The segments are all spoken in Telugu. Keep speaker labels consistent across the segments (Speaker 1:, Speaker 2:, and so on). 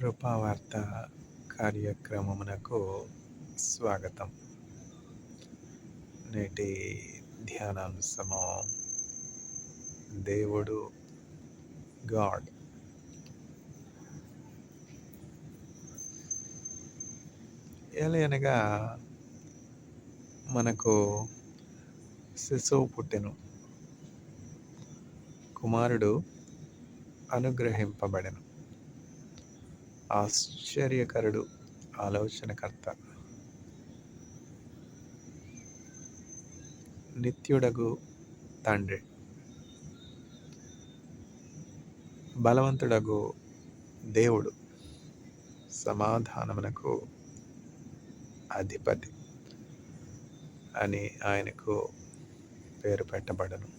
Speaker 1: కృపావార్త కార్యక్రమమునకు స్వాగతం. నేటి ధ్యానాంశము దేవుడు గాడ్. ఎలయనగా మనకు శిశువు పుట్టెను, కుమారుడు అనుగ్రహింపబడెను. ఆశ్చర్యకరుడు, ఆలోచనకర్త, నిత్యుడగు తండ్రి, బలవంతుడగు దేవుడు, సమాధానమునకు అధిపతి అని ఆయనకు పేరు పెట్టబడను.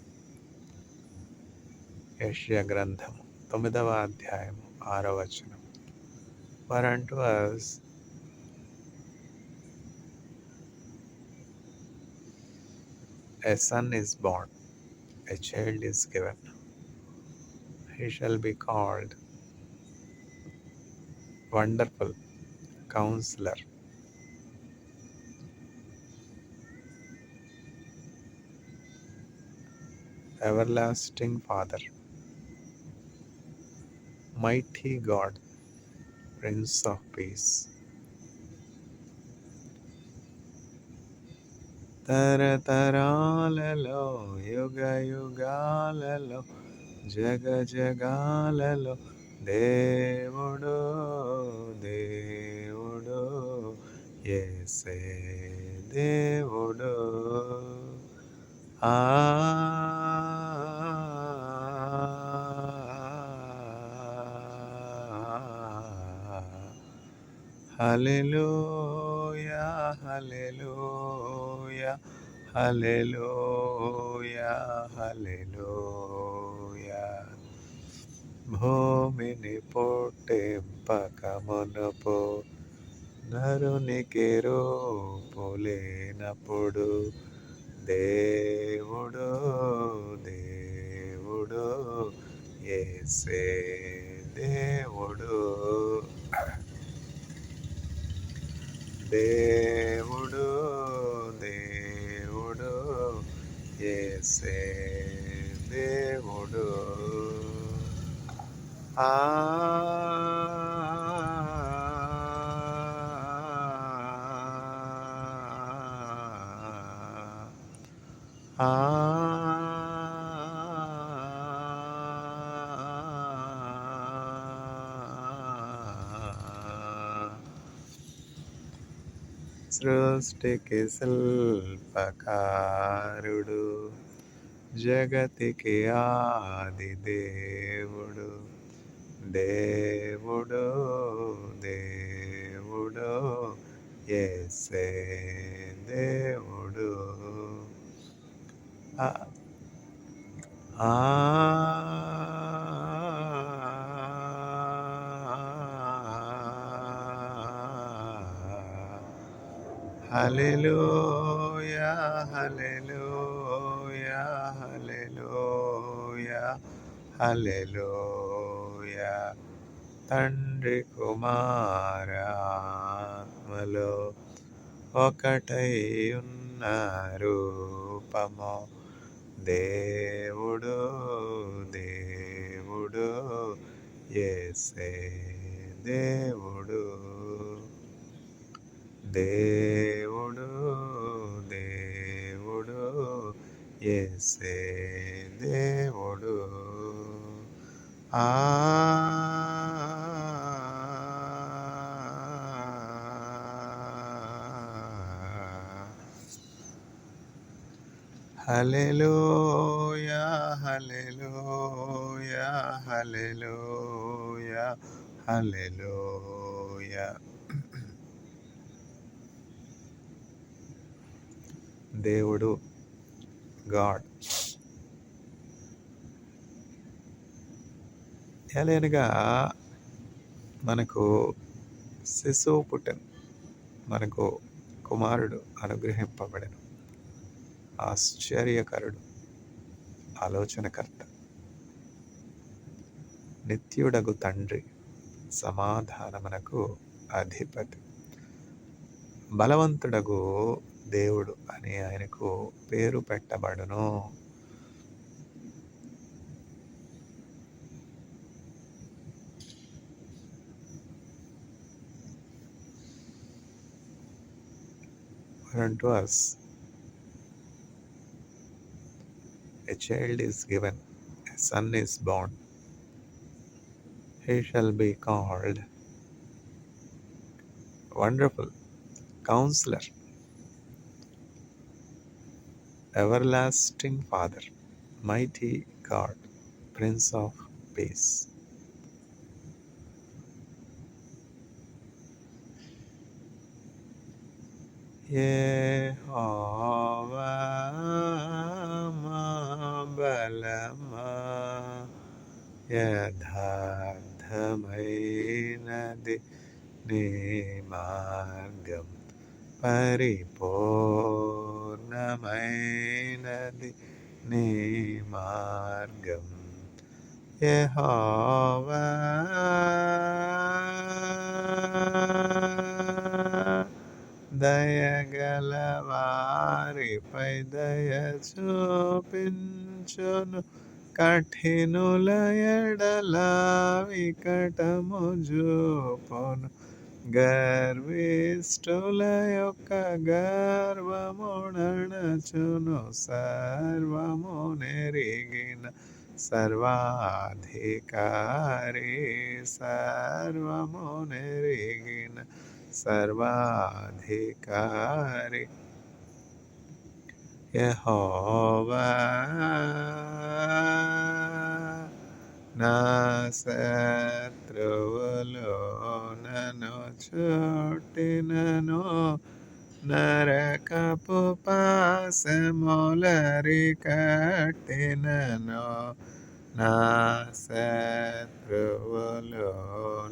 Speaker 1: యెషయా గ్రంథము 9వ అధ్యాయము 6వ వచనం. For unto us a son is born, a child is given. He shall be called Wonderful Counselor, Everlasting Father, Mighty God, Prince of Peace. తరతరాలలో, యుగ యుగాలలో, జగ జగాలలో దేవుడు దేవుడు యేసే దేవుడు. హల్లెలూయా హల్లెలూయా హల్లెలూయా హల్లెలూయా. భూమిని పుట్టింపక మునుపు, నరునికి రూపు లేనప్పుడు దేవుడు దేవుడు యేసే దేవుడు. దేవుడు దేవుడు యేసే దేవుడు. సృష్టికి శిల్పకారుడు, జగతికి ఆది దేవుడు, దేవుడు దేవుడు యేసే దేవుడు. హల్లెలూయా హల్లెలూయా హల్లెలూయా హల్లెలూయా. తండ్రి కుమారాత్మలో ఒకటై ఉన్న రూపము దేవుడు దేవుడు యేసే దేవుడు. దేవుడు దేవుడు యేసే దేవుడు. హల్లెలూయా హల్లెలూయా హల్లెలూయా హల్లెలూయా. దేవుడు గాడ్. ఎలాగనగా మనకు శిశువు పుట్టెను, మనకు కుమారుడు అనుగ్రహింపబడెను. ఆశ్చర్యకరుడు, ఆలోచనకర్త, నిత్యుడగు తండ్రి, సమాధానమునకు అధిపతి. బలవంతుడగు దేవుడు అని ఆయనకు పేరు పెట్టబడును. Unto us a child is given, a son is born. He shall be called Wonderful, Counselor, Everlasting Father, Mighty God, Prince of Peace. యెహోవా మా బలమా, యథార్థమైనది నీ మార్గం, పరిపూర్ణమైనది నీ మార్గం. యెహోవా దయగల వారిపై దయ చూపించును, కఠినుల ఎడల వికటము చూపును. గర్విష్ఠుల యొక్క గర్వమునణచును, సర్వము నెరిగిన సర్వాధికారి, సర్వము నెరిగిన సర్వాధికారి. యెహోవా నా శత్రువులు నన్ను చుట్టినను, నరకపు పాశములరి కట్టినను. నా శత్రువులు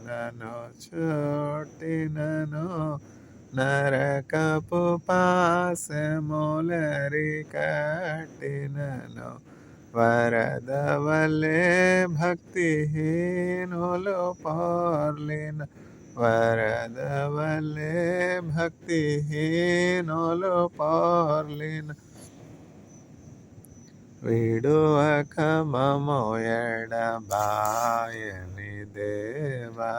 Speaker 1: నన్ను చుట్టినను, నరకపు పాశములరి కట్టినను. వరద వలె భక్తిహీనులు పొర్లిన, వరద వలె భక్తిహీనులు పొర్లిన. విడువక మమ్ము ఎడబాయని దేవా,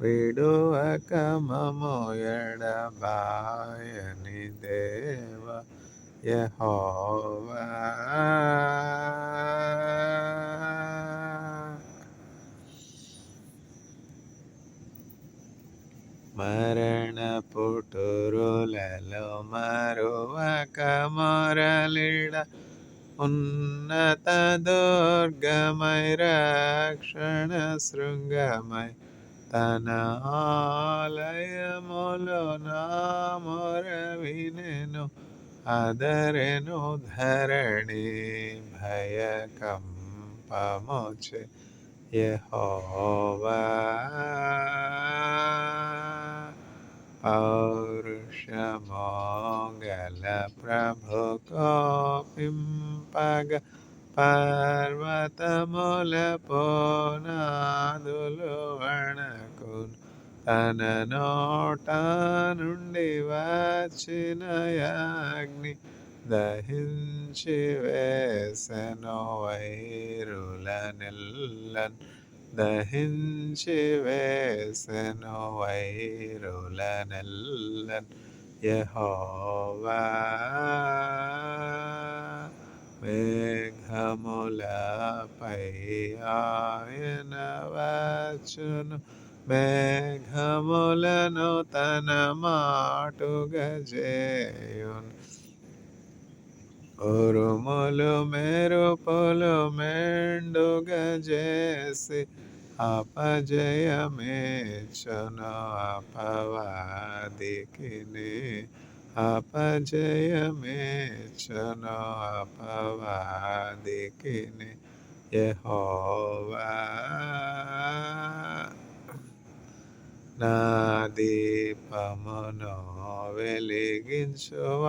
Speaker 1: విడువక మమ్ము ఎడబాయని దేవా. యెహోవా మరణ పుటురులలో మరువక మొరలిడ, ఉన్నత దుర్గమై రక్షణ శృంగమై తన ఆలయములో నా మొర వినెను. అదరెను ధరణి భయకంపముచే. యెహోవా పౌరుషము గల ప్రభు కోపింపగ, పర్వతముల పునాదులు వణకును. తన నోట నుండి వచ్చిన అగ్ని దహించి వేసెను వైరులనెల్లన్, దహించి వేసెను వైరులనెల్లన్. యెహోవా మేఘములపై ఆయన వచ్చును, మేఘములను తన మాటుగా చేయును. ఉరుములు మెరుపులు మెండుగా చేసి అపజయమేచును అపవాదికిని, అపజయమేచును అపవాదికిని. యెహోవా నా దీపమును వెలిగించువాడు,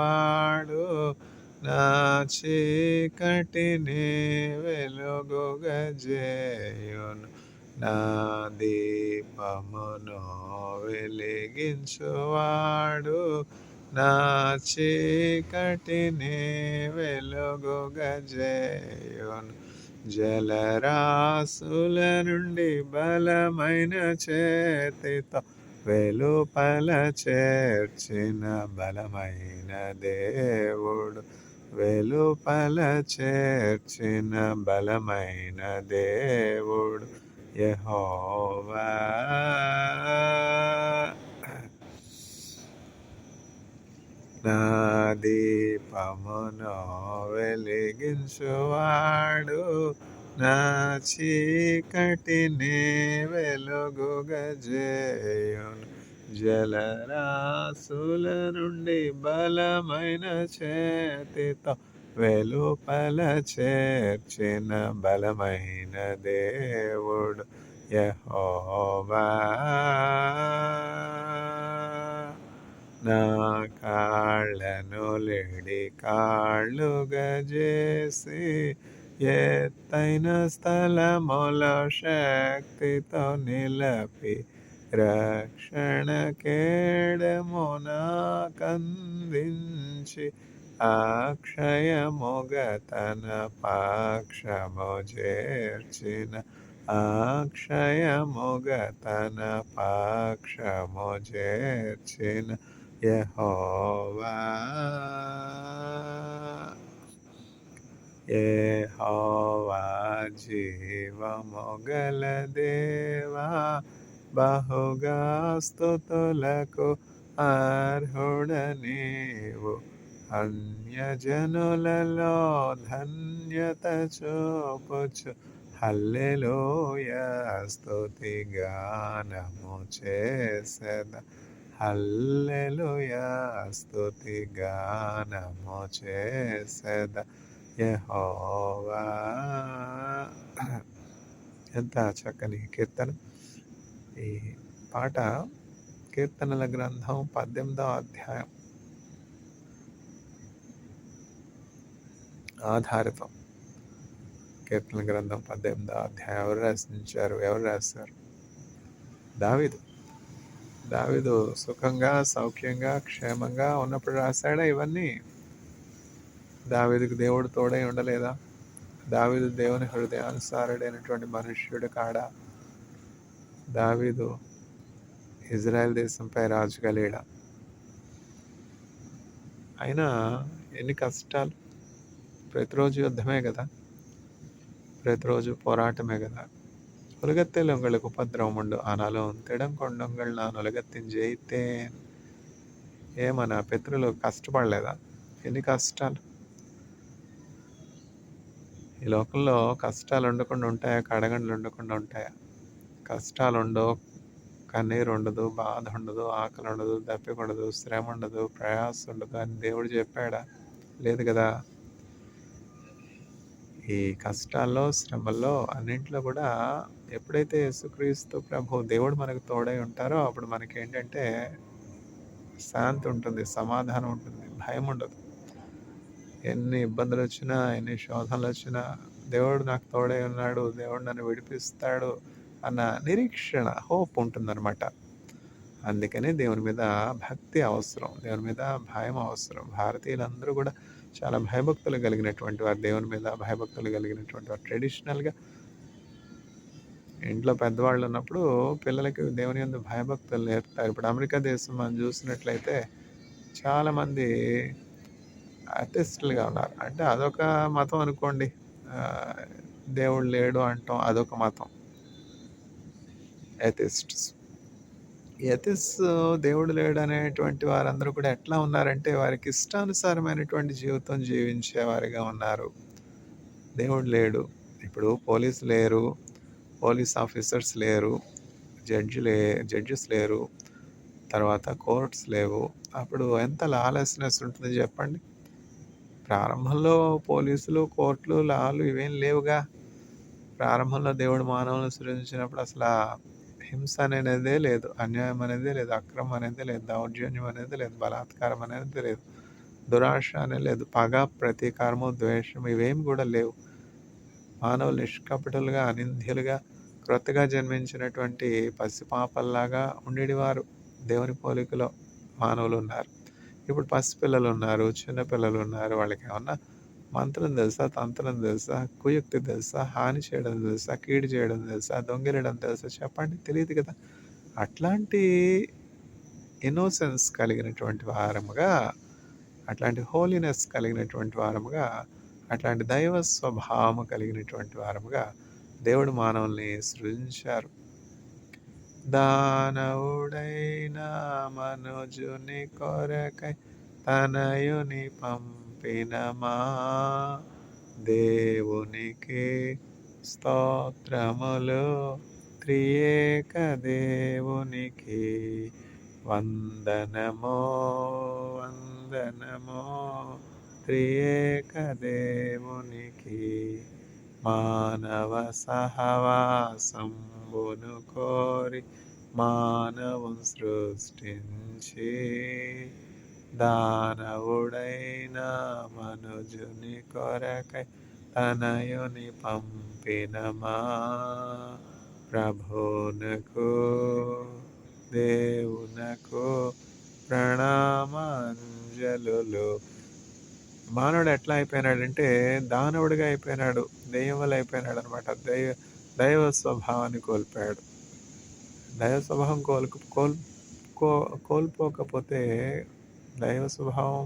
Speaker 1: నా చీకటిని వెలుగుగా చేయును. నా దీపమును వెలిగించువాడు నా చీకటిని వెలుగుగజేయును. జలరాశుల నుండి బలమైన చేతితో వెలుపల చేర్చిన బలమైన దేవుడు, వెలుపల చేర్చిన బలమైన దేవుడు యెహోవా. నా దీపమును వెలిగించువాడు నా చీకటిని వెలుగుగజేయును. జలరాశుల నుండి బలమైన చేతితో వెలుపల చేర్చిన బలమైన దేవుడు యెహోవా. నా కాళ్ళను లేడి కాళ్ళుగా చేసి ఎత్తైన స్థలముల శక్తితో నిలపి రక్షణ కేడమున కందించి అక్షయముగ తన పక్షము చేర్చిన, అక్షయముగ తన పక్షము చేర్చిన యెహోవా. యెహోవా జీవము గల దేవా, బహుగా స్తుతులకు అర్హుడ నీవు. అన్యజనులలో ధన్యత చూపుచు హల్లెలూయా స్తుతి గానము చేసెద, హల్లెలూయా స్తుతి గానము చేసెద యెహోవా. ఎంత చక్కని కీర్తన! ఈ పాట కీర్తనల గ్రంథం 18వ అధ్యాయం ఆధారితం. కీర్తనల గ్రంథం 18వ అధ్యాయం ఎవరు రాశారు? దావీదు సుఖంగా, సౌఖ్యంగా, క్షేమంగా ఉన్నప్పుడు రాశాడా ఇవన్నీ? దావీదుకు దేవుడు తోడై ఉండలేదా? దావీదు దేవుని హృదయానుసారుడైనటువంటి మనుష్యుడు కాడా? దావీదు ఇజ్రాయెల్ దేశంపై రాజుగా లేడా? అయినా ఎన్ని కష్టాలు! ప్రతిరోజు యుద్ధమే కదా, ప్రతిరోజు పోరాటమే కదా. உலகத்தில் உங்களுக்கு உபத்திரவம் உண்டு, ஆனாலும் திடங்கொண்டுங்கள், நான் உலகத்தின் ஜெயித்தேன். మన పితరులు కష్టపడలేదా? ఎన్ని కష్టాలు! ఈ లోకంలో కష్టాలు ఉండకుండా ఉంటాయా? కడగండ్లు ఉండకుండా ఉంటాయా? కష్టాలు ఉండవు, కన్నీరు ఉండదు, బాధ ఉండదు, ఆకలి ఉండదు, దప్పిక ఉండదు, శ్రమ ఉండదు, ప్రయాసం ఉండదు అని దేవుడు చెప్పాడా? లేదు కదా. ఈ కష్టాల్లో, శ్రమల్లో అన్నింటిలో కూడా ఎప్పుడైతే యేసుక్రీస్తు ప్రభు దేవుడు మనకు తోడై ఉంటారో అప్పుడు మనకి ఏంటంటే శాంతి ఉంటుంది, సమాధానం ఉంటుంది, భయం ఉండదు. ఎన్ని ఇబ్బందులు వచ్చినా, ఎన్ని శోధనలు వచ్చినా దేవుడు నాకు తోడై ఉన్నాడు, దేవుడు నన్ను విడిపిస్తాడు అన్న నిరీక్షణ, హోప్ ఉంటుందన్నమాట. అందుకని దేవుని మీద భక్తి అవసరం, దేవుని మీద భయం అవసరం. భారతీయులందరూ కూడా చాలా భయభక్తులు కలిగినటువంటి వారు, దేవుని మీద భయభక్తులు కలిగినటువంటి వారు. ట్రెడిషనల్గా ఇంట్లో పెద్దవాళ్ళు ఉన్నప్పుడు పిల్లలకి దేవుని యందు భయభక్తులు నేర్పుతారు. ఇప్పుడు అమెరికా దేశం మనం చూసినట్లయితే చాలామంది అథిస్టులుగా ఉన్నారు. అంటే అదొక మతం అనుకోండి, దేవుడు లేడు అంటాం, అదొక మతం, ఎథిస్ట్స్. దేవుడు లేడు అనేటువంటి వారందరూ కూడా ఎట్లా ఉన్నారంటే వారికి ఇష్టానుసారమైనటువంటి జీవితం జీవించేవారిగా ఉన్నారు. దేవుడు లేడు. ఇప్పుడు పోలీసు లేరు, పోలీస్ ఆఫీసర్స్ లేరు, జడ్జెస్ లేరు, తర్వాత కోర్ట్స్ లేవు. అప్పుడు ఎంత లాలెస్నెస్ ఉంటుంది చెప్పండి. ప్రారంభంలో పోలీసులు, కోర్టులు, లాలు ఇవేం లేవుగా. ప్రారంభంలో దేవుడు మానవులను సృజించినప్పుడు అసలు హింస అనేదే లేదు, అన్యాయం అనేదే లేదు, అక్రమం అనేది లేదు, దౌర్జన్యం అనేది లేదు, బలాత్కారం అనేది లేదు, దురాశ అనేది లేదు, పగ, ప్రతీకారము, ద్వేషం ఇవేమి కూడా లేవు. మానవులు నిష్కపటులుగా, అనింద్యులుగా క్రొత్తగా జన్మించినటువంటి పసిపాపల్లాగా ఉండేవారు. దేవుని పోలికలో మానవులున్నారు. ఇప్పుడు పసిపిల్లలున్నారు, చిన్న పిల్లలున్నారు. వాళ్ళకేమన్నా మంత్రం తెలుసా? తంత్రం తెలుసా? కుయుక్తి తెలుసా? హాని చేయడం తెలుసా? కీడు చేయడం తెలుసా? దొంగిలడం తెలుసా? చెప్పండి. తెలీదు కదా! అట్లాంటి ఇన్నోసెన్స్ కలిగినటువంటి వారముగా, అట్లాంటి హోలీనెస్ కలిగినటువంటి వారముగా, అట్లాంటి దైవ స్వభావము కలిగినటువంటి వారముగా దేవుడు మానవుల్ని సృజించారు. దానవుడైన మనుజుని కొరకై తనయుని పంపిన మా దేవునికి స్తోత్రములు. త్రియేక దేవునికి వందనమో వందనమో. త్రియేక దేవునికి మానవ సహవాసంబును కోరి మానవం సృష్టించి దానవుడైన మనుజుని కొరకై తనయుని పంపిన మా ప్రభువునకు దేవునకు ప్రణామాంజలులు. మానవుడు ఎట్లా అయిపోయినాడంటే దానవుడిగా అయిపోయినాడు, దెయ్యం వల్ల అయిపోయినాడు అనమాట. దైవ స్వభావాన్ని కోల్పోయాడు. దైవ స్వభావం కోల్పోకపోతే, దైవ స్వభావం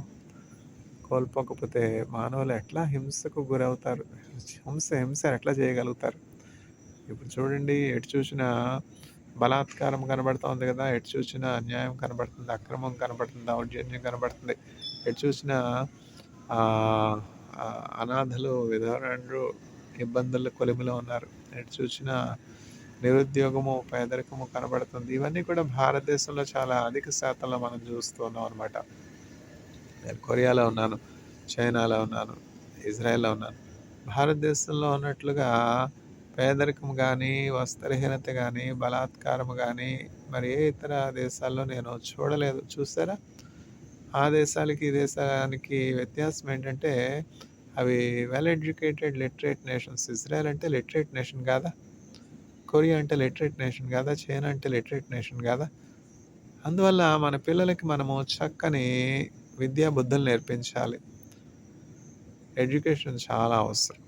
Speaker 1: కోల్పోకపోతే మానవులు ఎట్లా హింసకు గురవుతారు? హింస ఎట్లా చేయగలుగుతారు? ఇప్పుడు చూడండి, ఎటు చూసినా బలాత్కారం కనబడుతోంది కదా, ఎటు చూసినా అన్యాయం కనబడుతుంది, అక్రమం కనబడుతుంది, దౌర్జన్యం కనబడుతుంది. ఎటు చూసినా అనాథలు, విధవరాండ్రు ఇబ్బందుల కొలిమిలో ఉన్నారు. ఎటు చూసినా నిరుద్యోగము, పేదరికము కనబడుతుంది. ఇవన్నీ కూడా భారతదేశంలో చాలా అధిక శాతంలో మనం చూస్తున్నాం అనమాట. నేను కొరియాలో ఉన్నాను, చైనాలో ఉన్నాను, ఇజ్రాయెల్లో ఉన్నాను. భారతదేశంలో ఉన్నట్లుగా పేదరికం కానీ, వస్త్రహీనత కానీ, బలాత్కారం కానీ మరి ఏ ఇతర దేశాల్లో నేను చూడలేదు. చూసారా? ఆ దేశాలకి ఈ దేశానికి వ్యత్యాసం ఏంటంటే అవి well educated literate nations. Israel అంటే లిటరేట్ నేషన్ కాదా? కొరియా అంటే లిటరేట్ నేషన్ కాదా? చైనా అంటే లిటరేట్ నేషన్ కాదా? అందువల్ల మన పిల్లలకి మనము చక్కని విద్యా బుద్ధులు నేర్పించాలి. ఎడ్యుకేషన్ చాలా అవసరం.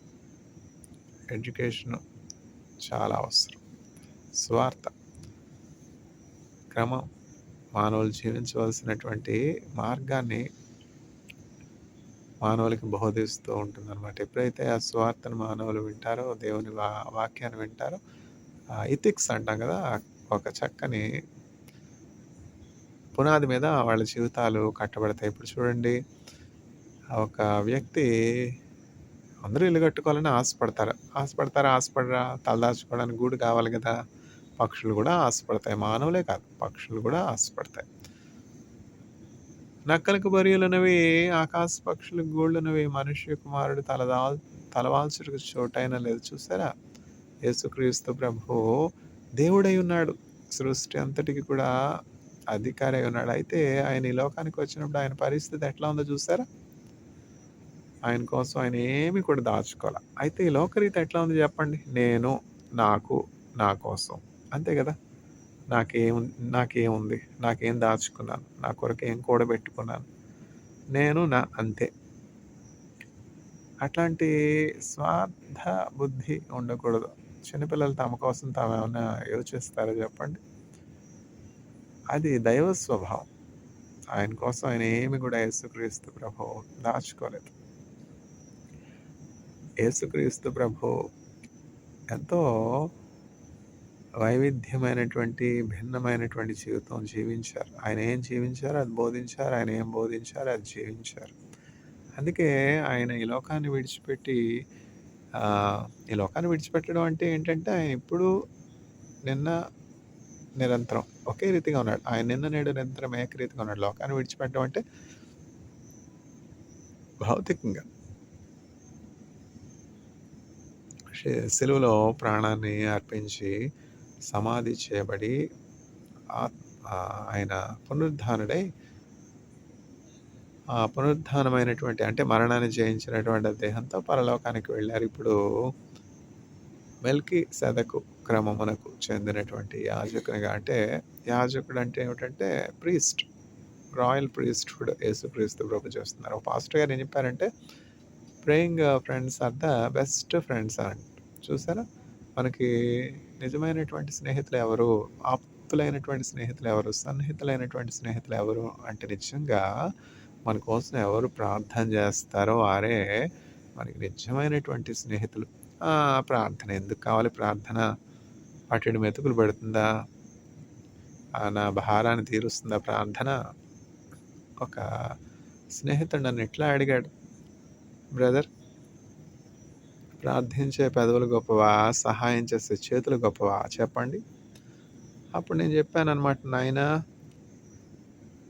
Speaker 1: ఎడ్యుకేషన్ చాలా అవసరం. స్వార్థ క్రమం మానవులు జీవించవలసినటువంటి మార్గాన్ని మానవులకి బోధిస్తూ ఉంటుందన్నమాట. ఎప్పుడైతే ఆ స్వార్థను మానవులు వింటారో, దేవుని వాక్యాన్ని వింటారో, ఇథిక్స్ అంటాం కదా, ఒక చక్కని పునాది మీద వాళ్ళ జీవితాలు కట్టబడతాయి. ఇప్పుడు చూడండి, ఒక వ్యక్తి అందరూ ఇల్లు కట్టుకోవాలని ఆశపడరా? తలదాచుకోవడానికి గూడు కావాలి కదా. పక్షులు కూడా ఆశపడతాయి. మానవులే కాదు, పక్షులు కూడా ఆశపడతాయి. నక్కలకు బరియలున్నవి, ఆకాశ పక్షులకు గూళ్ళున్నవి, మనుష్య కుమారుడు తలవాల్చుటకు చోటైనా లేదు. చూసారా? యేసుక్రీస్తు ప్రభువు దేవుడై ఉన్నాడు, సృష్టి అంతటికి కూడా అధికారి అయి ఉన్నాడు. అయితే ఆయన ఈ లోకానికి వచ్చినప్పుడు ఆయన పరిస్థితి ఎట్లా ఉందో చూసారా? ఆయన కోసం ఆయన ఏమి కూడా దాచుకోవాలి. అయితే ఈ లోకరీతి ఎట్లా ఉంది చెప్పండి? నేను, నాకు, నా కోసం, అంతే కదా. నాకేముంది, నాకేం దాచుకున్నాను, నా కొరకు ఏం కూడబెట్టుకున్నాను, నేను నా అంతే. అట్లాంటి స్వార్థ బుద్ధి ఉండకూడదు. చిన్నపిల్లలు తమ కోసం తాము ఏమైనా యోచిస్తారో చెప్పండి? అది దైవ స్వభావం. ఆయన కోసం ఆయన ఏమి కూడా యేసుక్రీస్తు ప్రభు దాచుకోలేదు. యేసుక్రీస్తు ప్రభు ఎంతో వైవిధ్యమైనటువంటి, భిన్నమైనటువంటి జీవితం జీవించారు. ఆయన ఏం జీవించారో అది బోధించారు, ఆయన ఏం బోధించారో అది జీవించారు. అందుకే ఆయన ఈ లోకాన్ని విడిచిపెట్టడం అంటే ఏంటంటే, ఆయన ఇప్పుడు, నిన్న, నిరంతరం ఒకే రీతిగా ఉన్నాడు. ఆయన నిన్న, నేడు, నిరంతరం ఏకరీతిగా ఉన్నాడు. లోకాన్ని విడిచిపెట్టడం అంటే భౌతికంగా సిలువలో ప్రాణాన్ని అర్పించి సమాధి చేయబడి ఆయన పునరుద్ధానుడై, ఆ పునరుద్ధానమైనటువంటి అంటే మరణాన్ని జయించినటువంటి దేహంతో పరలోకానికి వెళ్ళారు. ఇప్పుడు మెల్కీసెదెకు క్రమమునకు చెందినటువంటి యాజకునిగా, అంటే యాజకుడు అంటే ఏమిటంటే ప్రీస్ట్, రాయల్ ప్రీస్ట్‌హుడ్ యేసుక్రీస్తు ప్రభు చేస్తున్నారు. ఒక పాస్టర్ గారు ఏం చెప్పారంటే, praying friends are the best friends అని. చూసారా? మనకి నిజమైనటువంటి స్నేహితులు ఎవరు? ఆప్తులైనటువంటి స్నేహితులు ఎవరు? సన్నిహితులైనటువంటి స్నేహితులు ఎవరు? అంటే నిజంగా మన కోసం ఎవరు ప్రార్థన చేస్తారో వారే మనకి నిజమైనటువంటి స్నేహితులు. ప్రార్థన ఎందుకు కావాలి ప్రార్థన? పట్టెడు మెతుకులు పెడుతుందా? నా భారాన్ని తీరుస్తుందా ప్రార్థన? ఒక స్నేహితుడు నన్ను ఇట్లా అడిగాడు, బ్రదర్, ప్రార్థించే పెదవులు గొప్పవా, సహాయం చేసే చేతులు గొప్పవా చెప్పండి? అప్పుడు నేను చెప్పాననమాట, నాయనా,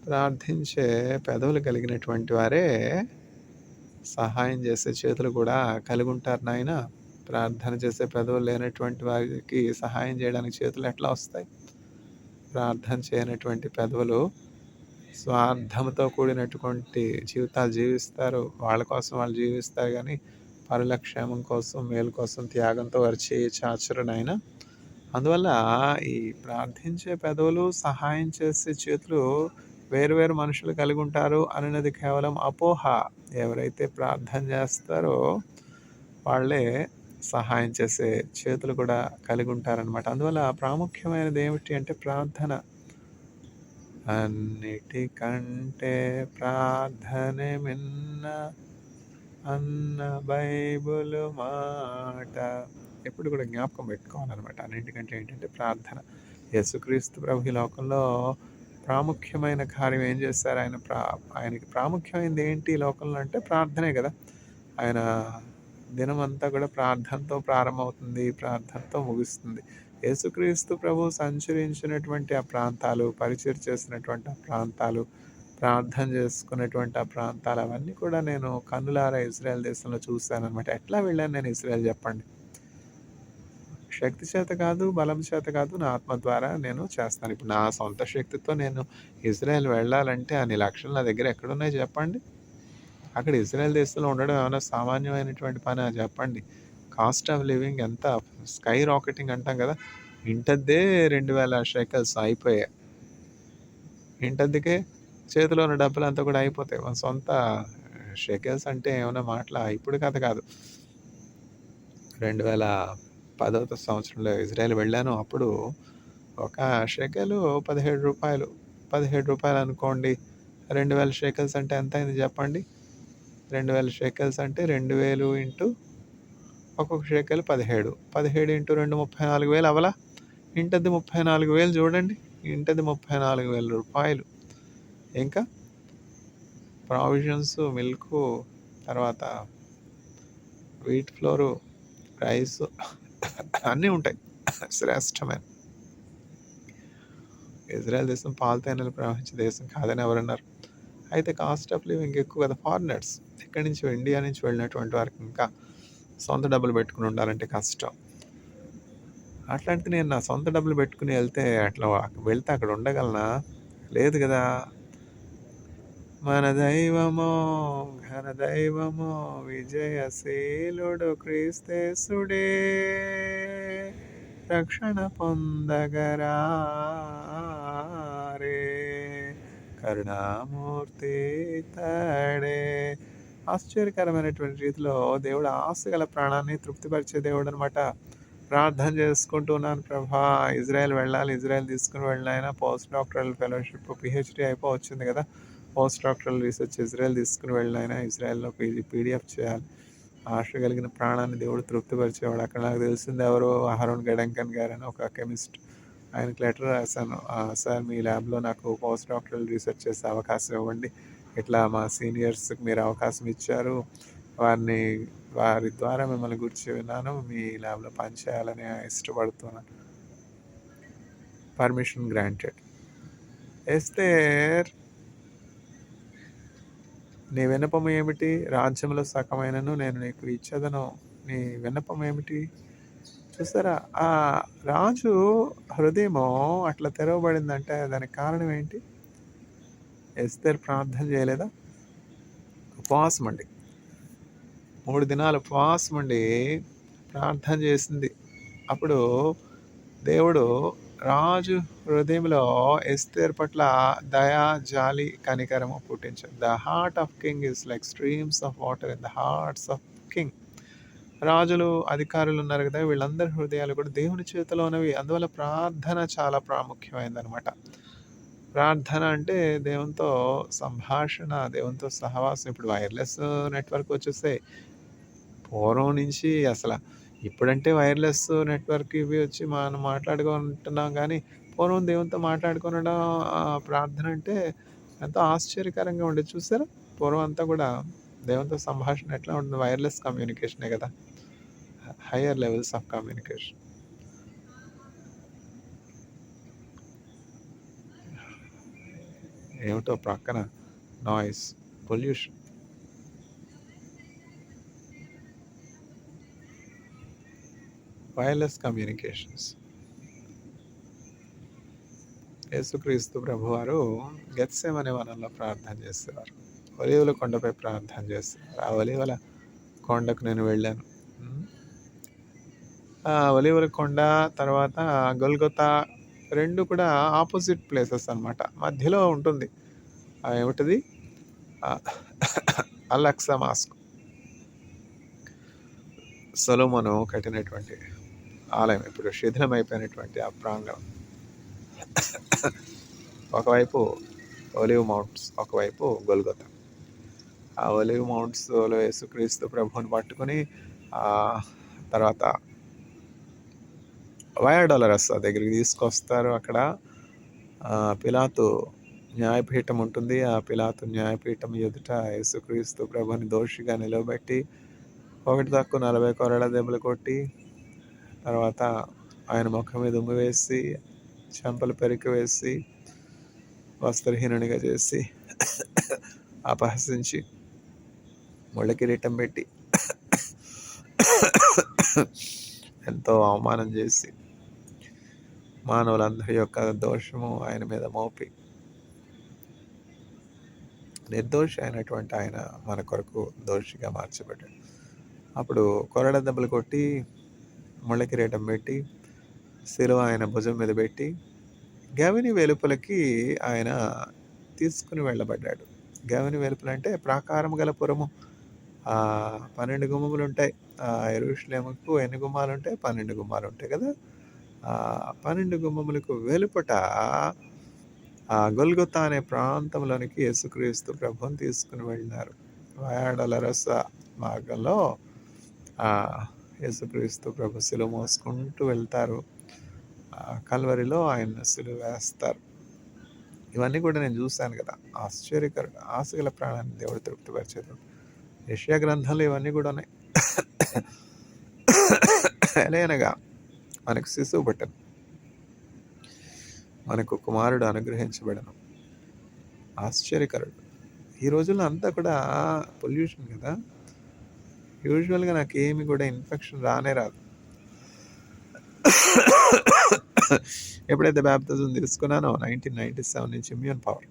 Speaker 1: ప్రార్థించే పెదవులు కలిగినటువంటి వారే సహాయం చేసే చేతులు కూడా కలిగి ఉంటారు నాయన. ప్రార్థన చేసే పెదవులు లేనటువంటి వారికి సహాయం చేయడానికి చేతులు ఎట్లా వస్తాయి? ప్రార్థన చేయనటువంటి పెదవులు స్వార్థంతో కూడినటువంటి జీవితాలు జీవిస్తారు. వాళ్ళ కోసం వాళ్ళు జీవిస్తారు కానీ పరుల క్షేమం కోసం, మేలు కోసం త్యాగంతో వారు చేయి చాచరు నాయన. అందువల్ల ఈ ప్రార్థించే పెదవులు, సహాయం చేసే చేతులు వేరు వేరు మనుషులు కలిగి ఉంటారు అనేది కేవలం అపోహ. ఎవరైతే ప్రార్థన చేస్తారో వాళ్ళే సహాయం చేసే చేతులు కూడా కలిగి ఉంటారనమాట. అందువల్ల ప్రాముఖ్యమైనది ఏమిటి అంటే ప్రార్థన. అన్నిటికంటే ప్రార్థనే మిన్న అన్న బైబుల్ మాట ఎప్పుడు కూడా జ్ఞాపకం పెట్టుకోవాలన్నమాట. అన్నింటికంటే ఏంటంటే ప్రార్థన. యేసుక్రీస్తు ప్రభు ఈ లోకంలో ప్రాముఖ్యమైన కార్యం ఏం చేశారు? ఆయనకి ప్రాముఖ్యమైనది ఏంటి ఈ లోకంలో అంటే ప్రార్థనే కదా. ఆయన దినమంతా కూడా ప్రార్థనతో ప్రారంభమవుతుంది, ప్రార్థనతో ముగుస్తుంది. యేసుక్రీస్తు ప్రభు సంచరించినటువంటి ఆ ప్రాంతాలు, పరిచయం చేసినటువంటి ఆ ప్రాంతాలు, ప్రార్థన చేసుకున్నటువంటి ఆ ప్రాంతాలు అవన్నీ కూడా నేను కన్నులారా ఇజ్రాయెల్ దేశంలో చూశాననమాట. ఎట్లా వెళ్ళాను నేను ఇజ్రాయెల్ చెప్పండి? శక్తి చేత కాదు, బలం చేత కాదు, నా ఆత్మ ద్వారా నేను చేస్తాను. ఇప్పుడు నా సొంత శక్తితో నేను ఇజ్రాయెల్ వెళ్ళాలంటే అన్ని లక్షలు నా దగ్గర ఎక్కడున్నాయి చెప్పండి? అక్కడ ఇజ్రాయెల్ దేశంలో ఉండడం ఏమైనా సామాన్యమైనటువంటి పనా చెప్పండి? కాస్ట్ ఆఫ్ లివింగ్ ఎంత స్కై రాకెటింగ్ అంటాం కదా. ఇంటద్దే 2000 షెకల్స్ అయిపోయాయి. ఇంటద్దుకే చేతిలో ఉన్న డబ్బులంతా కూడా అయిపోతాయి. మన సొంత షెకల్స్ అంటే ఏమైనా మాటలా? ఇప్పుడు కథ కాదు. 2010వ సంవత్సరంలో ఇజ్రాయెల్ వెళ్ళాను. అప్పుడు ఒక షెకెలు రూ. 17. రూ. 17 అనుకోండి. 2000 షెకల్స్ అంటే ఎంత అయింది చెప్పండి? 2000 షెకల్స్ అంటే 2000 ఇంటూ ఒక్కొక్క షెకెల్ 17. 17 ఇంటూ 2 34,000 అవలా? ఇంటది 34,000 చూడండి. ఇంటది 34,000 రూపాయలు. ఇంకా ప్రావిజన్స్, మిల్కు, తర్వాత వీట్ ఫ్లోరు, రైస్ అన్నీ ఉంటాయి. శ్రేష్టమైన ఇజ్రాయెల్ దేశం పాలు తేనెలు ప్రవహించే దేశం కాదని ఎవరన్నారు? అయితే కాస్ట్ ఆఫ్ లివింగ్ ఎక్కువ కదా. ఫారినర్స్ ఇక్కడి నుంచి, ఇండియా నుంచి వెళ్ళినటువంటి వారికి ఇంకా సొంత డబ్బులు పెట్టుకుని ఉండాలంటే కష్టం. అట్లాంటిది నేను నా సొంత డబ్బులు పెట్టుకుని వెళ్తే అక్కడ ఉండగలనా? లేదు కదా. మన దైవమో ఘన దైవమో విజయశీలుడు క్రీస్తేసుడే, రక్షణ పొందగరారే కరుణామూర్తి తడే. ఆశ్చర్యకరమైనటువంటి రీతిలో దేవుడు ఆశగల ప్రాణాన్ని తృప్తిపరిచే దేవుడు అనమాట. ప్రార్థన చేసుకుంటున్నాను, ప్రభా ఇజ్రాయెల్ వెళ్ళాలి, ఇజ్రాయెల్ తీసుకుని వెళ్ళిన పోస్ట్ డాక్టరల్ ఫెలోషిప్ PhD అయిపోవచ్చింది కదా. పోస్ట్ డాక్టరల్ రీసెర్చ్ ఇజ్రాయెల్ తీసుకుని వెళ్ళిన ఇజ్రాయెల్లో PDF చేయాలి. ఆశ కలిగిన ప్రాణాన్ని దేవుడు తృప్తిపరిచేవాడు. అక్కడ నాకు తెలిసింది ఎవరో అహరోన్ గడంకన్ గారు అని ఒక కెమిస్ట్. ఆయనకు లెటర్ రాశాను, సార్ మీ ల్యాబ్లో నాకు పోస్ట్ డాక్టరల్ రీసెర్చ్ చేసే అవకాశం ఇవ్వండి. ఇట్లా మా సీనియర్స్కి మీరు అవకాశం ఇచ్చారు, వారి ద్వారా మిమ్మల్ని గురించి విన్నాను, మీ ల్యాబ్లో పనిచేయాలని ఇష్టపడుతున్నాను. Permission granted. ఎస్తేర్, నీ విన్నపం ఏమిటి? రాజ్యంలో సగమైనను నేను నీకు ఇచ్చేదను. నీ విన్నపం ఏమిటి? చూసారా, ఆ రాజు హృదయము అట్లా తెరవబడిందంటే దానికి కారణం ఏంటి? ఎస్తేర్ ప్రార్థన చేయలేదా? ఉపవాసం అండి, 3 దినాలు ఉపవాసం అండి ప్రార్థన చేసింది. అప్పుడు దేవుడు రాజు హృదయంలో ఎస్తేర్ పట్ల దయ, జాలి, కనికరము పుట్టించాడు. The heart of king is like streams of water in the hearts of king. రాజులు, అధికారులు ఉన్నారు కదా! వీళ్ళందరి హృదయాలు కూడా దేవుని చేతిలో ఉన్నవి. అందువల్ల ప్రార్థన చాలా ప్రాముఖ్యమైనదనమాట. ప్రార్థన అంటే దేవునితో సంభాషణ, దేవునితో సహవాసం. ఇప్పుడు వైర్‌లెస్ నెట్‌వర్క్ వచ్చేసాయి. పూర్వం నుంచి ఇప్పుడంటే వైర్‌లెస్ నెట్‌వర్క్ ఇవి వచ్చి మనం మాట్లాడుకుంటున్నాం గానీ, పూర్వం దేవునితో మాట్లాడుకొనడం, ప్రార్థన అంటే ఎంతో ఆశ్చర్యకరంగా ఉండేది. చూసారా? పూర్వం అంతా కూడా దేవునితో సంభాషణ ఎట్లా ఉంటుంది? వైర్‌లెస్ కమ్యూనికేషనే కదా! Higher levels of communication. ఏమిటో ప్రక్కన నాయిస్, పొల్యూషన్. Wireless communications. యేసుక్రీస్తు ప్రభువారు గెత్సేమనే వనంలో ప్రార్థన చేసేవారు. ఒలీవల కొండపై ప్రార్థన చేసేవారు. ఆ ఒలీవల కొండకు నేను వెళ్ళాను. ఆ ఒలీవల కొండ, తర్వాత గొల్గొతా 2 కూడా ఆపోజిట్ ప్లేసెస్ అనమాట. మధ్యలో ఉంటుంది. ఏమిటది? అల్ అక్సా మాస్క్. సొలొమోను కట్టినటువంటి ఆలయం ఇప్పుడు శిథిలమైపోయినటువంటి ఆ ప్రాంగణం. ఒకవైపు ఒలివ్ మౌంట్స్, ఒకవైపు గొల్గొతా. ఆ ఒలివ్ మౌంట్స్లో యేసుక్రీస్తు ప్రభువుని పట్టుకుని తర్వాత వయా డొలరస్ దగ్గరికి తీసుకొస్తారు. అక్కడ పిలాతు న్యాయపీఠం ఉంటుంది. ఆ పిలాతు న్యాయపీఠం ఎదుట యేసుక్రీస్తు ప్రభువుని దోషిగా నిలవబెట్టి 1-40 కొరడా దెబ్బలు కొట్టి, తర్వాత ఆయన ముఖం మీద ఉమ్మి వేసి, చెంపలు పెరికి వేసి, వస్త్రహీనునిగా చేసి, అపహసించి, ముళ్ళ కిరీటం పెట్టి, ఎంతో అవమానం చేసి, మానవులందరి యొక్క దోషము ఆయన మీద మోపి, నిర్దోషి అయినటువంటి ఆయన మన కొరకు దోషిగా మార్చబడ్డాడు. అప్పుడు కొరడ దెబ్బలు కొట్టి, ముళ్ళ కిరీటం పెట్టి, శిలువ ఆయన భుజం మీద పెట్టి, గవిని వెలుపలకి ఆయన తీసుకుని వెళ్ళబడ్డాడు. గవిని వెలుపల అంటే ప్రాకారం గల పురము. 12 గుమ్మములు ఉంటాయి. యెరూషలేముకు ఎన్ని గుమ్మాలు ఉంటాయి? 12 గుమ్మాలు ఉంటాయి కదా! 12 గుమ్మములకు వెలుపట గొల్గొతా అనే ప్రాంతంలోనికి యేసుక్రీస్తు ప్రభువుని తీసుకుని వెళ్ళినారు. వయా డొలరస్ మార్గంలో యేసుక్రీస్తు ప్రభు శిలువ మోసుకుంటూ వెళ్తారు. కల్వరిలో ఆయన శిలువ వేస్తారు. ఇవన్నీ కూడా నేను చూశాను కదా! ఆశ్చర్యకరంగా ఆశగల ప్రాణాన్ని దేవుడు తృప్తిపరిచేది. యెషయా గ్రంథంలో ఇవన్నీ కూడా ఉన్నాయి. ఎలయనగా మనకు శిశువు పుట్టెను, మనకు కుమారుడు అనుగ్రహించబడను. ఆశ్చర్యకరుడు. ఈ రోజుల్లో అంతా కూడా పొల్యూషన్ కదా! యూజువల్గా నాకేమి కూడా ఇన్ఫెక్షన్ రానే రాదు. ఎప్పుడైతే బ్యాప్టిజం తీసుకున్నానో 1997 నుంచి ఇమ్యూన్ పవర్.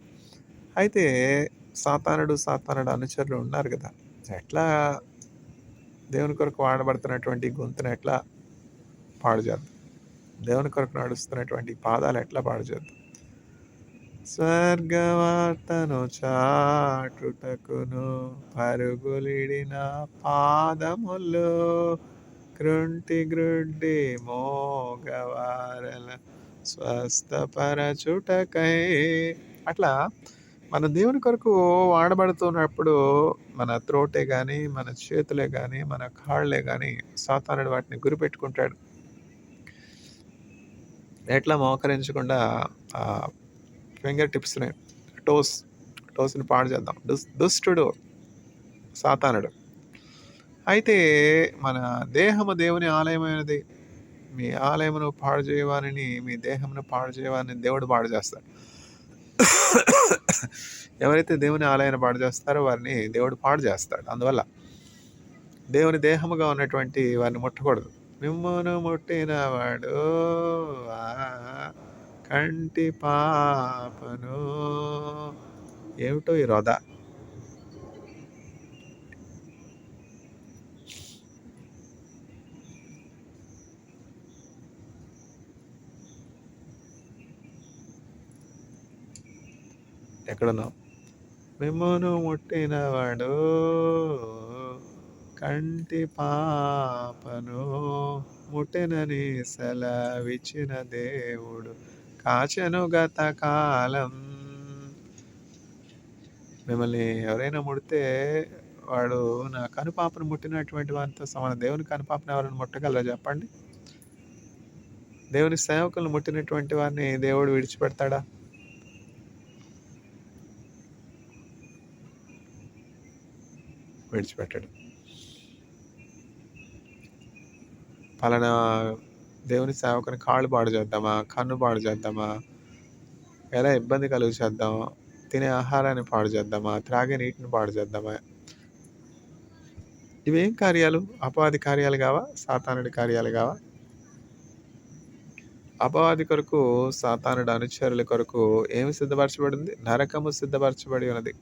Speaker 1: అయితే సాతానుడు అనుచరులు ఉన్నారు కదా! ఎట్లా దేవుని కొరకు వాడబడుతున్నటువంటి గొంతును ఎట్లా పాడు చేద్దాం? దేవుని కొరకు నడుస్తున్నటువంటి పాదాలు ఎట్లా పాడు చేద్దాం? స్వర్గవార్తను చాటుటకును పరుగులిడిన పాదములు, కృంటి గ్రుడ్డి మోగవారల స్వస్థపరచుటకై. అట్లా మన దేవుని కొరకు వాడబడుతున్నప్పుడు మన త్రోటే కానీ, మన చేతులే కానీ, మన కాళ్ళే కానీ సాతానుడు వాటిని గురిపెట్టుకుంటాడు. ఎట్లా మోకరించకుండా ఫింగర్ టిప్స్ని, టోస్ని పాడు చేద్దాం. దుష్టుడు సాతానుడు. అయితే మన దేహము దేవుని ఆలయమైనది. మీ ఆలయమును పాడు చేయవాని, మీ దేహమును పాడు చేయవాని దేవుడు పాడు చేస్తాడు. ఎవరైతే దేవుని ఆలయాన్ని పాడు చేస్తారో వారిని దేవుడు పాడు చేస్తాడు. అందువల్ల దేవుని దేహముగా ఉన్నటువంటి వారిని ముట్టకూడదు. మిమ్మును ముట్టిన వాడు కంటి పాపను. ఏమిటో ఈ రొద. ఎక్కడున్నావు? మిమ్మును ముట్టినవాడు కంటి పాపను ముట్టెనని సెలవిచ్చిన దేవుడు కాచెను గత కాలం. మిమ్మల్ని ఎవరైనా ముడితే వాడు నా కనుపాపను ముట్టినటువంటి వారితో సమానం. దేవుని కనుపాపను ఎవరైనా ముట్టగలరా చెప్పండి? దేవుని సేవకులను ముట్టినటువంటి వారిని దేవుడు విడిచిపెడతాడా? విడిచిపెట్టాడు. పలానా దేవుని సేవకుని కాళ్ళు పాడు చేద్దామా, కన్ను పాడు చేద్దామా, ఎలా ఇబ్బంది కలుగు చేద్దామా, తినే ఆహారాన్ని పాడు చేద్దామా, త్రాగే నీటిని పాడు చేద్దామా? ఇవేం కార్యాలు? అపవాది కార్యాలు కావా? సాతానుడి కార్యాలు కావా? అపవాది కొరకు, సాతానుడి అనుచరుల కొరకు ఏమి సిద్ధపరచబడింది? నరకము సిద్ధపరచబడి ఉన్నది.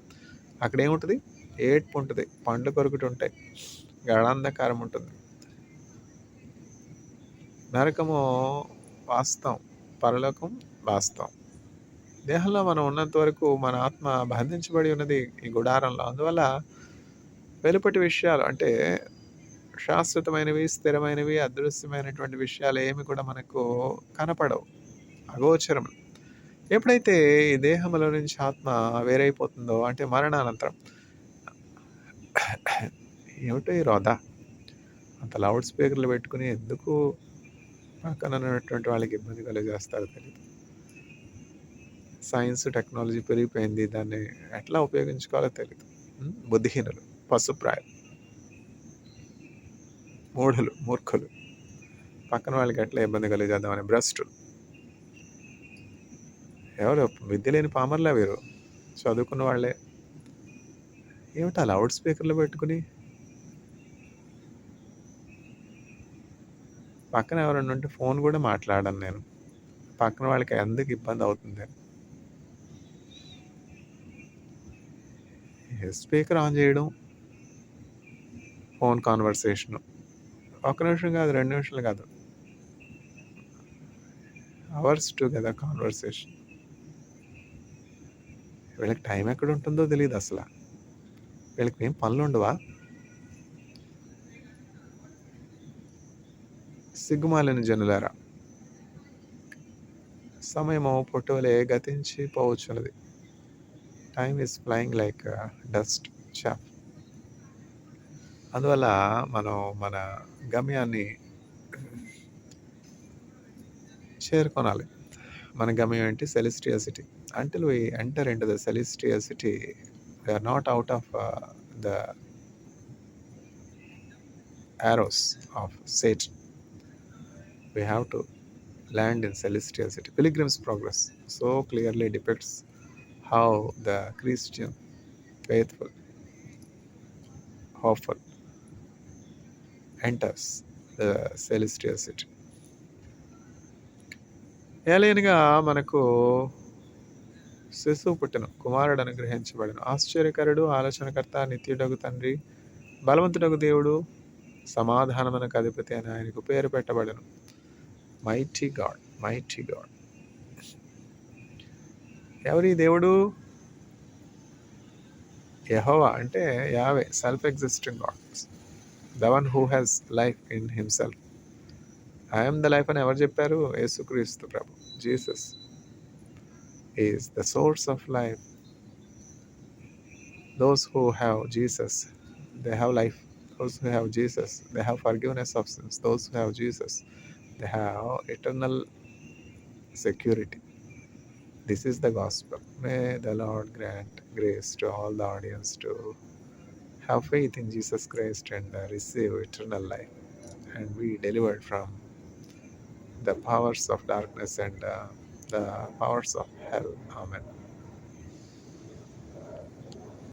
Speaker 1: అక్కడ ఏముంటుంది? ఏడ్పు ఉంటుంది, పండ్లు కొరుకుటి ఉంటాయి, గాఢాంధకారం ఉంటుంది. నరకము వాస్తవం, పరలోకం వాస్తవం. దేహంలో మనం ఉన్నంత వరకు మన ఆత్మ బంధించబడి ఉన్నది ఈ గుడారంలో. అందువల్ల వెలుపటి విషయాలు అంటే శాశ్వతమైనవి, స్థిరమైనవి, అదృశ్యమైనటువంటి విషయాలు ఏమి కూడా మనకు కనపడవు, అగోచరం. ఎప్పుడైతే ఈ దేహంలో నుంచి ఆత్మ వేరైపోతుందో, అంటే మరణానంతరం, ఏమిటో ఈ రోద అంత లౌడ్ స్పీకర్లు పెట్టుకుని ఎందుకు పక్కన ఉన్నటువంటి వాళ్ళకి ఇబ్బంది కలిగేస్తారో తెలియదు. సైన్స్ టెక్నాలజీ పెరిగిపోయింది, దాన్ని ఎట్లా ఉపయోగించుకోవాలో తెలియదు. బుద్ధిహీనులు, పశుప్రాయాలు, మూఢులు, మూర్ఖులు, పక్కన వాళ్ళకి ఎట్లా ఇబ్బంది కలిగేద్దామని భ్రష్టులు. ఎవరు? విద్య లేని పామర్లే వీరు, చదువుకున్న వాళ్ళే. ఏమిటా లౌడ్ స్పీకర్లు పెట్టుకుని పక్కన ఎవరన్నా ఉంటే ఫోన్ కూడా మాట్లాడను నేను, పక్కన వాళ్ళకి ఎందుకు ఇబ్బంది అవుతుంది. స్పీకర్ ఆన్ చేయడం, ఫోన్ కాన్వర్సేషను 1 నిమిషం కాదు, 2 నిమిషాలు కాదు, అవర్స్ టుగెదర్ కాన్వర్సేషన్. వీళ్ళకి టైం ఎక్కడ ఉంటుందో తెలియదు అసలు. వీళ్ళకి ఏం పనులు ఉండవా? సిగ్గుమాలిన జనులారా, సమయము పొట్టువలే గతించి పోవచ్చున్నది. Time is flying like dust chaff. అందువల్ల మనం మన గమ్యాన్ని చేరుకోనాలి. మన గమ్యం ఏంటి? Celestial city. Until we enter into the celestial city, we are not out of the arrows of Satan. We have to land in celestial city. Pilgrim's Progress so clearly depicts how the Christian, faithful, hopeful enters the celestial city. ఏలైనగా మనకు శిశువు పుట్టెను, కుమారుడు అనుగ్రహించబడెను. ఆశ్చర్యకరుడు, ఆలోచనకర్త, నిత్యుడగు తండ్రి, బలవంతుడగు దేవుడు, సమాధానమునకు అధిపతి అని ఆయనకు పేరు పెట్టబడెను. Mighty God, mighty God. ఎవరి దేవుడు? యెహోవా అంటే Yahweh, self existing God, the one who has life in himself. I am the life అని ఎవరు చెప్పారు? యేసుక్రీస్తు ప్రభు. Jesus is the source of life. Those who have Jesus, they have life. Those who have Jesus, they have forgiveness of sins. Those who have Jesus, they have eternal security. This is the gospel. May the Lord grant grace to all the audience to have faith in Jesus Christ and receive eternal life and be delivered from the powers of darkness and the powers of hell. Amen.